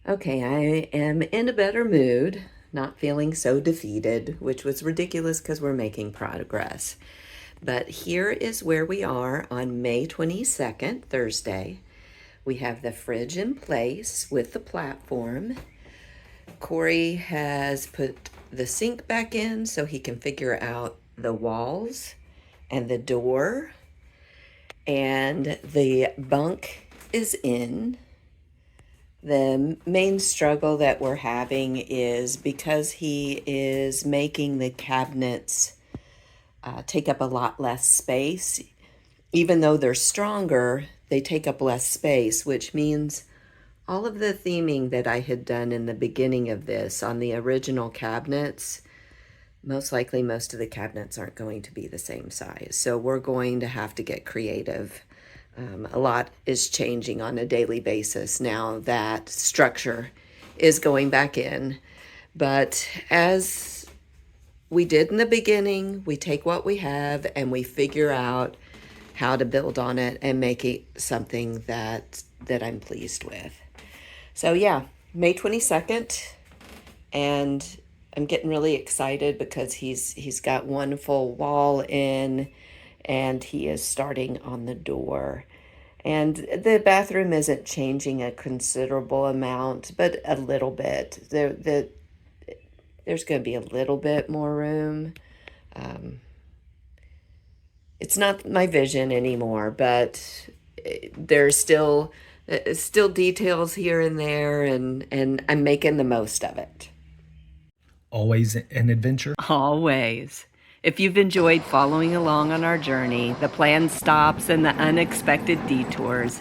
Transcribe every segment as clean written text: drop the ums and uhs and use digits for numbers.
Okay, I am in a better mood, not feeling so defeated, which was ridiculous because we're making progress. But here is where we are on May 22nd, Thursday. We have the fridge in place with the platform. Corey has put the sink back in so he can figure out the walls and the door. And the bunk is in. The main struggle that we're having is because he is making the cabinets take up a lot less space. Even though they're stronger, they take up less space, which means all of the theming that I had done in the beginning of this on the original cabinets, most likely most of the cabinets aren't going to be the same size. So we're going to have to get creative. A lot is changing on a daily basis now that structure is going back in. But as we did in the beginning, we take what we have and we figure out how to build on it and make it something that I'm pleased with. So yeah, May 22nd, and I'm getting really excited because he's got one full wall in and he is starting on the door. And the bathroom isn't changing a considerable amount, but a little bit. There's going to be a little bit more room. It's not my vision anymore, but there's still details here and there, and I'm making the most of it. Always an adventure. Always. If you've enjoyed following along on our journey, the planned stops and the unexpected detours,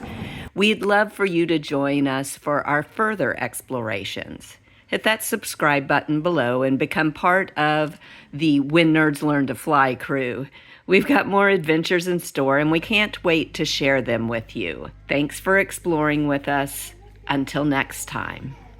we'd love for you to join us for our further explorations. Hit that subscribe button below and become part of the When Nerds Learn to Fly crew. We've got more adventures in store and we can't wait to share them with you. Thanks for exploring with us. Until next time.